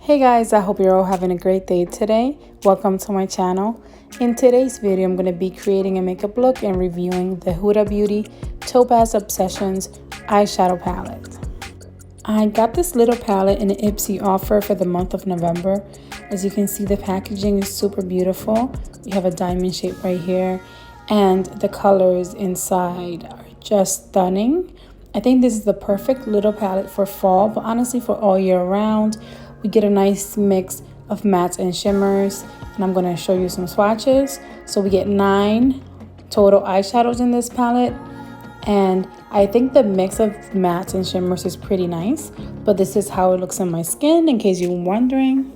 Hey guys, I hope you're all having a great day today. Welcome to my channel. In today's video, I'm going to be creating a makeup look and reviewing the Huda Beauty Topaz Obsessions eyeshadow palette. I got this little palette in an Ipsy offer for the month of November. As you can see, the packaging is super beautiful. You have a diamond shape right here, and the colors inside are just stunning. I think this is the perfect little palette for fall, but honestly for all year round. We get a nice mix of mattes and shimmers, and I'm going to show you some swatches. So we get 9 total eyeshadows in this palette, and I think the mix of mattes and shimmers is pretty nice, but this is how it looks on my skin in case you're wondering.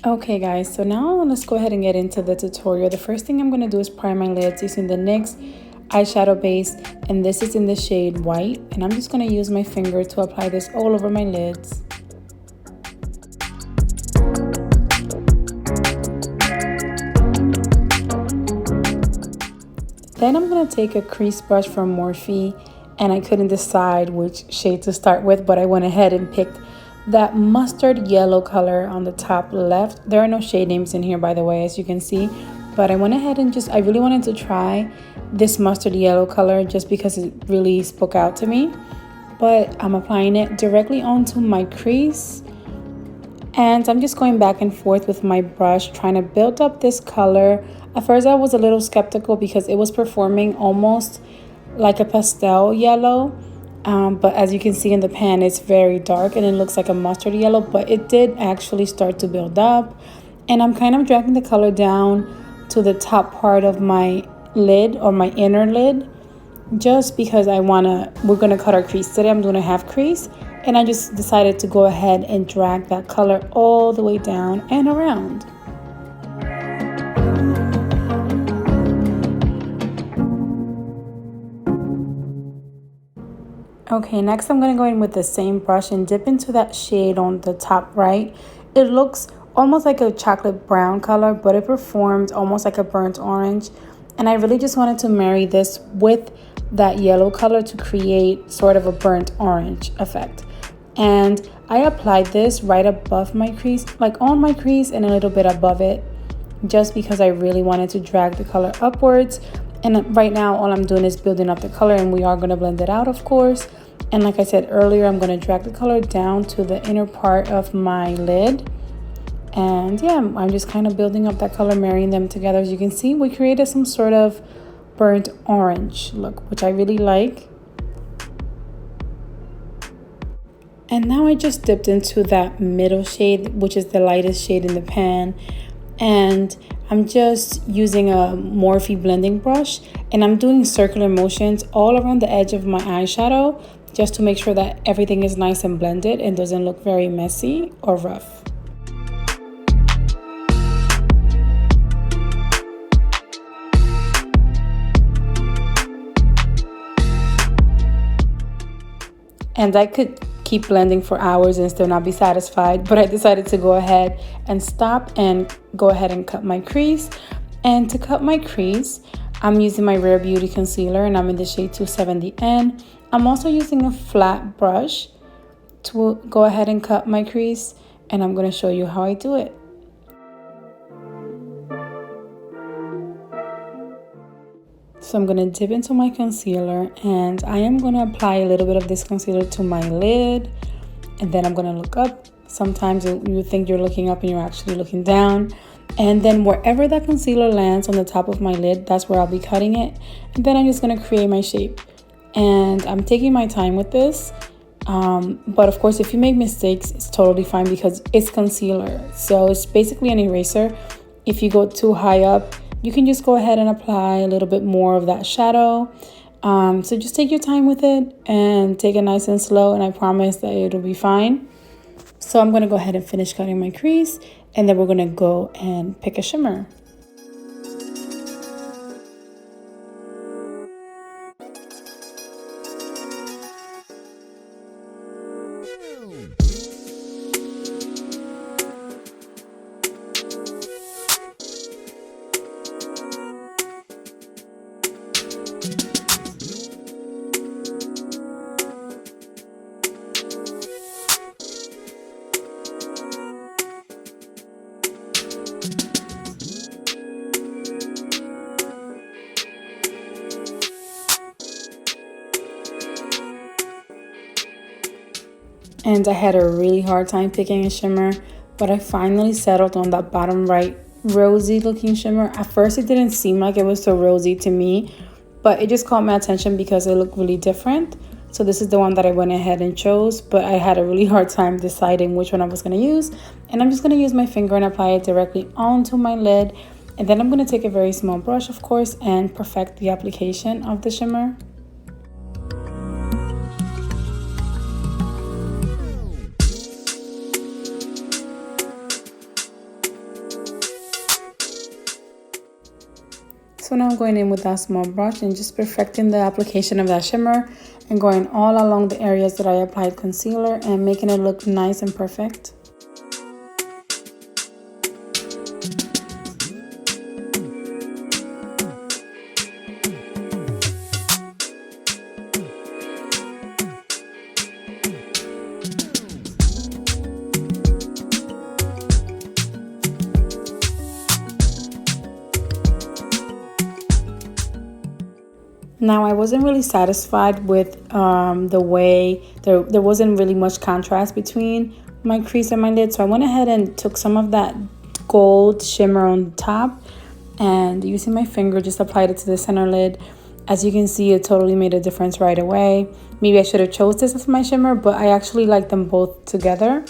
Okay guys, so now let's go ahead and get into the tutorial. The first thing I'm going to do is prime my lids using the NYX eyeshadow base, and this is in the shade white, and I'm just going to use my finger to apply this all over my lids. Then I'm going to take a crease brush from Morphe, and I couldn't decide which shade to start with, but I went ahead and picked that mustard yellow color on the top left. There are no shade names in here, by the way, as you can see, but I went ahead and I really wanted to try this mustard yellow color just because it really spoke out to me. But I'm applying it directly onto my crease, and I'm just going back and forth with my brush trying to build up this color. At first I was a little skeptical because it was performing almost like a pastel yellow, but as you can see in the pan, it's very dark and it looks like a mustard yellow, but it did actually start to build up. And I'm kind of dragging the color down to the top part of my lid, or my inner lid, just because we're gonna cut our crease today. I'm doing a half crease, and I just decided to go ahead and drag that color all the way down and around. Okay, next I'm going to go in with the same brush and dip into that shade on the top right. It looks almost like a chocolate brown color, but it performs almost like a burnt orange. And I really just wanted to marry this with that yellow color to create sort of a burnt orange effect. And I applied this right above my crease, like on my crease and a little bit above it, just because I really wanted to drag the color upwards. And right now all I'm doing is building up the color, and we are going to blend it out, of course. And like I said earlier, I'm going to drag the color down to the inner part of my lid. And yeah, I'm just kind of building up that color, marrying them together. As you can see, we created some sort of burnt orange look, which I really like. And now I just dipped into that middle shade, which is the lightest shade in the pan. And I'm just using a Morphe blending brush, and I'm doing circular motions all around the edge of my eyeshadow just to make sure that everything is nice and blended and doesn't look very messy or rough. And I could keep blending for hours and still not be satisfied, but I decided to go ahead and stop and go ahead and cut my crease. And to cut my crease, I'm using my Rare Beauty concealer, and I'm in the shade 270N. I'm also using a flat brush to go ahead and cut my crease, and I'm going to show you how I do it. So I'm going to dip into my concealer, and I am going to apply a little bit of this concealer to my lid, and then I'm going to look up. Sometimes you think you're looking up and you're actually looking down. And then wherever that concealer lands on the top of my lid, that's where I'll be cutting it. And then I'm just going to create my shape. And I'm taking my time with this. But of course, if you make mistakes, it's totally fine because it's concealer. So it's basically an eraser. If you go too high up, you can just go ahead and apply a little bit more of that shadow. So just take your time with it and take it nice and slow, and I promise that it'll be fine. So I'm going to go ahead and finish cutting my crease, and then we're going to go and pick a shimmer. and I had a really hard time picking a shimmer, but I finally settled on that bottom right rosy looking shimmer. At first it didn't seem like it was so rosy to me, but it just caught my attention because it looked really different. So this is the one that I went ahead and chose, but I had a really hard time deciding which one I was going to use. And I'm just going to use my finger and apply it directly onto my lid. And then I'm going to take a very small brush, of course, and perfect the application of the shimmer. So now I'm going in with that small brush and just perfecting the application of that shimmer and going all along the areas that I applied concealer and making it look nice and perfect. Now I wasn't really satisfied with the way there wasn't really much contrast between my crease and my lid, so I went ahead and took some of that gold shimmer on top and using my finger just applied it to the center lid. As you can see, it totally made a difference right away. Maybe I should have chose this as my shimmer, but I actually like them both together.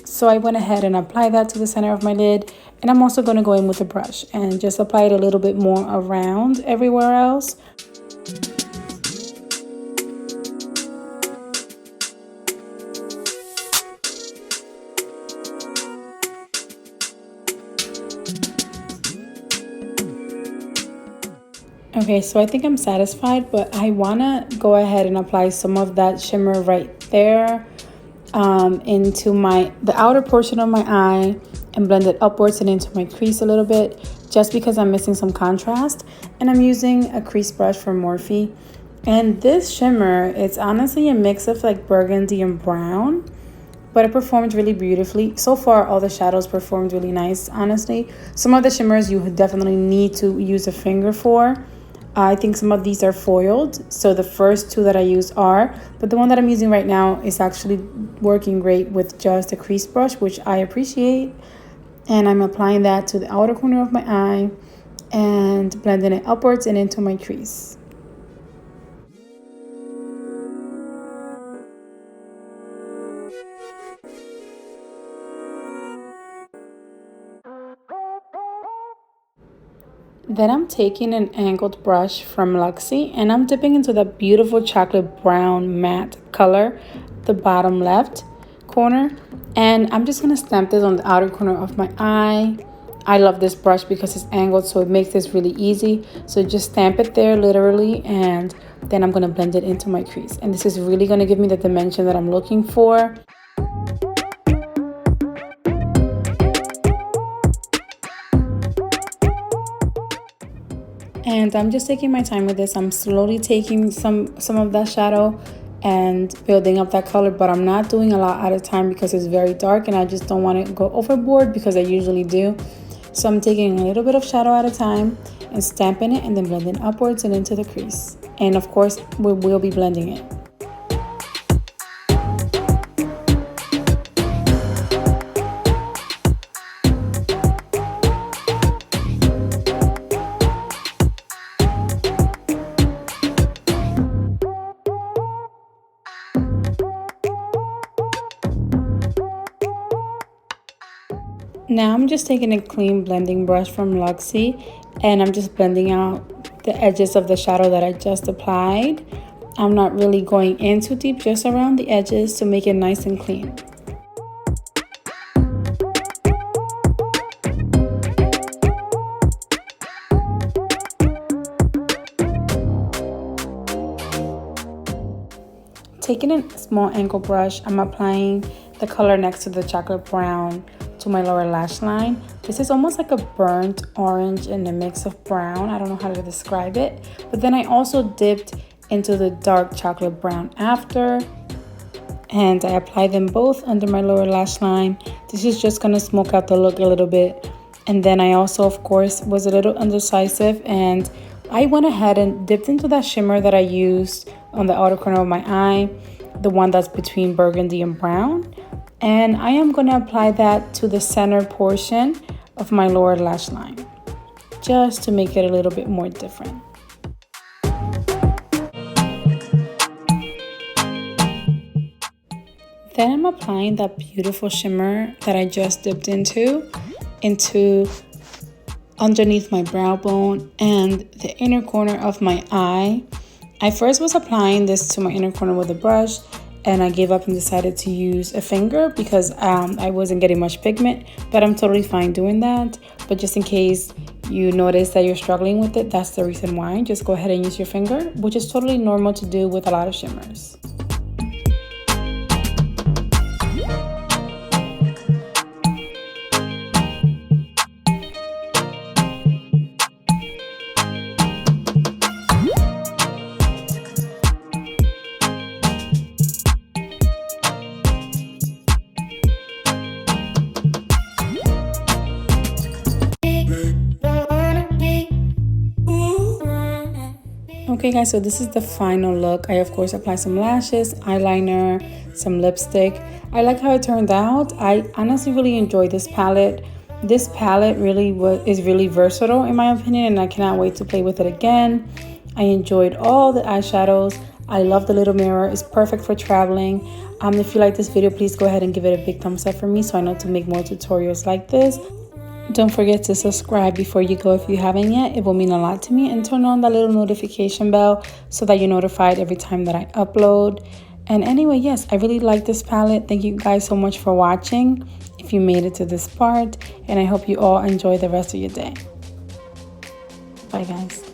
So I went ahead and applied that to the center of my lid, and I'm also going to go in with a brush and just apply it a little bit more around everywhere else. Okay, so I think I'm satisfied, but I want to go ahead and apply some of that shimmer right there into the outer portion of my eye and blend it upwards and into my crease a little bit, just because I'm missing some contrast. And I'm using a crease brush from Morphe. And this shimmer, it's honestly a mix of like burgundy and brown, but it performed really beautifully. So far, all the shadows performed really nice, honestly. Some of the shimmers you definitely need to use a finger for. I think some of these are foiled, so the first two that I use are, but the one that I'm using right now is actually working great with just a crease brush, which I appreciate. And I'm applying that to the outer corner of my eye and blending it upwards and into my crease. Then I'm taking an angled brush from Luxie and I'm dipping into that beautiful chocolate brown matte color, the bottom left corner. And I'm just going to stamp this on the outer corner of my eye. I love this brush because it's angled, so it makes this really easy. So just stamp it there literally, and then I'm going to blend it into my crease. And this is really going to give me the dimension that I'm looking for. And I'm just taking my time with this. I'm slowly taking some of that shadow and building up that color, but I'm not doing a lot at a time because it's very dark and I just don't want to go overboard, because I usually do. So I'm taking a little bit of shadow at a time and stamping it and then blending upwards and into the crease. And of course, we will be blending it. Now I'm just taking a clean blending brush from Luxie and I'm just blending out the edges of the shadow that I just applied. I'm not really going in too deep, just around the edges to make it nice and clean. Taking a small angle brush, I'm applying the color next to the chocolate brown to my lower lash line. This is almost like a burnt orange and a mix of brown. I don't know how to describe it. But then I also dipped into the dark chocolate brown after, and I applied them both under my lower lash line. This is just gonna smoke out the look a little bit. And then I also, of course, was a little indecisive, and I went ahead and dipped into that shimmer that I used on the outer corner of my eye. the one that's between burgundy and brown. And I am going to apply that to the center portion of my lower lash line, just to make it a little bit more different. Then I'm applying that beautiful shimmer that I just dipped into underneath my brow bone and the inner corner of my eye. I first was applying this to my inner corner with a brush, and I gave up and decided to use a finger because I wasn't getting much pigment, but I'm totally fine doing that. But just in case you notice that you're struggling with it, that's the reason why. Just go ahead and use your finger, which is totally normal to do with a lot of shimmers. Okay guys, so this is the final look. I of course applied some lashes, eyeliner, some lipstick. I like how it turned out. I honestly really enjoyed this palette. This palette is really versatile in my opinion, and I cannot wait to play with it again. I enjoyed all the eyeshadows. I love the little mirror. It's perfect for traveling. If you like this video, please go ahead and give it a big thumbs up for me so I know to make more tutorials like this. Don't forget to subscribe before you go if you haven't yet. It will mean a lot to me. And turn on that little notification bell so that you're notified every time that I upload. And anyway, yes, I really like this palette. Thank you guys so much for watching if you made it to this part. And I hope you all enjoy the rest of your day. Bye, guys.